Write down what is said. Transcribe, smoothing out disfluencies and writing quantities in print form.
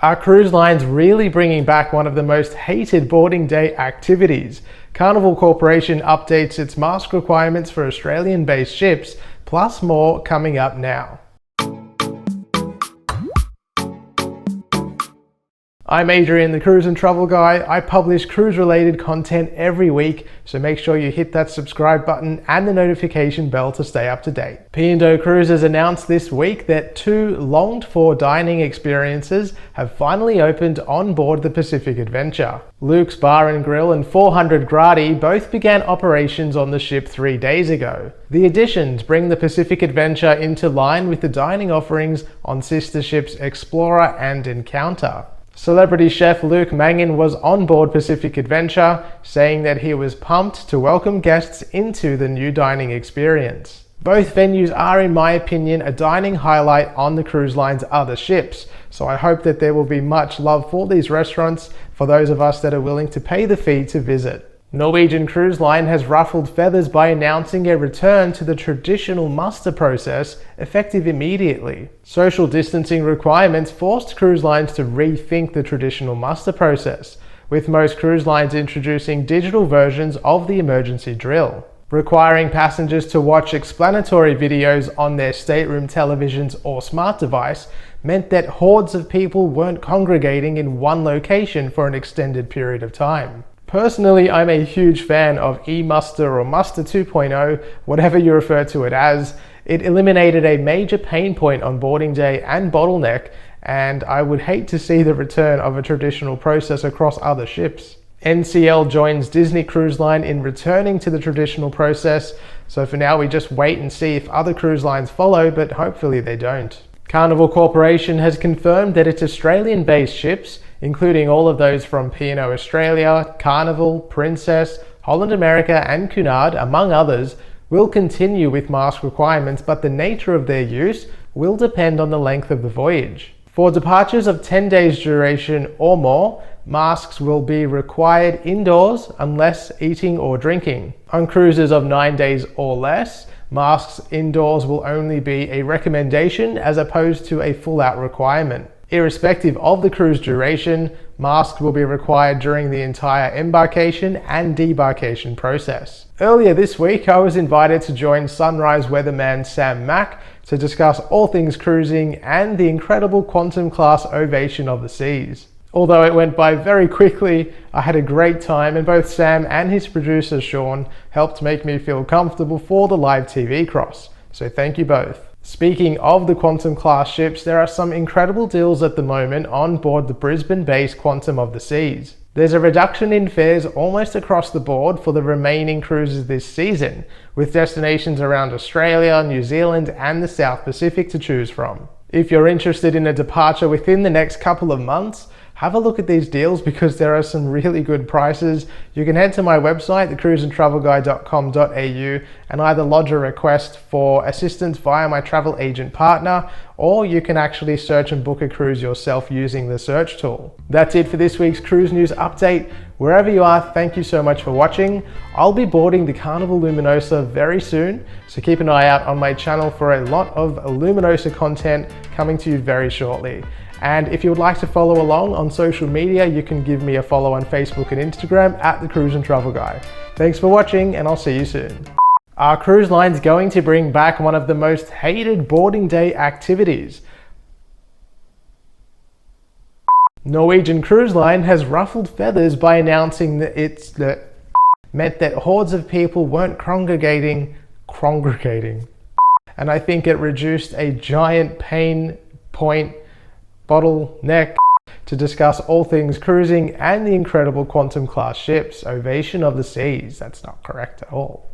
Are cruise lines really bringing back one of the most hated boarding day activities? Carnival Corporation updates its mask requirements for Australian-based ships, plus more coming up now. I'm Adrian, the Cruise and Travel Guy. I publish cruise-related content every week, so make sure you hit that subscribe button and the notification bell to stay up to date. P&O Cruises announced this week that 2 longed-for dining experiences have finally opened on board the Pacific Adventure. Luke's Bar and Grill and 400 Gradi both began operations on the ship 3 days ago. The additions bring the Pacific Adventure into line with the dining offerings on sister ships Explorer and Encounter. Celebrity chef Luke Mangan was on board Pacific Adventure, saying that he was pumped to welcome guests into the new dining experience. Both venues are, in my opinion, a dining highlight on the cruise line's other ships, so I hope that there will be much love for these restaurants for those of us that are willing to pay the fee to visit. Norwegian Cruise Line has ruffled feathers by announcing a return to the traditional muster process, effective immediately. Social distancing requirements forced cruise lines to rethink the traditional muster process, with most cruise lines introducing digital versions of the emergency drill. Requiring passengers to watch explanatory videos on their stateroom televisions or smart device meant that hordes of people weren't congregating in one location for an extended period of time. Personally, I'm a huge fan of e-muster or muster 2.0, whatever you refer to it as. It eliminated a major pain point on boarding day and bottleneck, and I would hate to see the return of a traditional process across other ships. NCL joins Disney Cruise Line in returning to the traditional process, so for now we just wait and see if other cruise lines follow, but hopefully they don't. Carnival Corporation has confirmed that its Australian-based ships, including all of those from P&O Australia, Carnival, Princess, Holland America and Cunard, among others, will continue with mask requirements, but the nature of their use will depend on the length of the voyage. For departures of 10 days duration or more, masks will be required indoors unless eating or drinking. On cruises of 9 days or less, masks indoors will only be a recommendation as opposed to a full-out requirement. Irrespective of the cruise duration, masks will be required during the entire embarkation and debarkation process. Earlier this week, I was invited to join Sunrise weatherman Sam Mack to discuss all things cruising and the incredible quantum class ovation of the seas. Although it went by very quickly, I had a great time, and both Sam and his producer Sean helped make me feel comfortable for the live TV cross. So thank you both. Speaking of the Quantum class ships, there are some incredible deals at the moment on board the Brisbane-based Quantum of the Seas. There's a reduction in fares almost across the board for the remaining cruises this season, with destinations around Australia, New Zealand and the South Pacific to choose from. If you're interested in a departure within the next couple of months, have a look at these deals because there are some really good prices. You can head to my website, thecruiseandtravelguy.com.au, and either lodge a request for assistance via my travel agent partner, or you can actually search and book a cruise yourself using the search tool. That's it for this week's cruise news update. Wherever you are, thank you so much for watching. I'll be boarding the Carnival Luminosa very soon, so keep an eye out on my channel for a lot of Luminosa content coming to you very shortly. And if you would like to follow along on social media, you can give me a follow on Facebook and Instagram at The Cruise and Travel Guy. Thanks for watching, and I'll see you soon. Are cruise lines going to bring back one of the most hated boarding day activities? Norwegian Cruise Line has ruffled feathers by announcing that meant that hordes of people weren't congregating. And I think it reduced a giant pain point bottleneck to discuss all things cruising and the incredible quantum class ships. Ovation of the seas. That's not correct at all.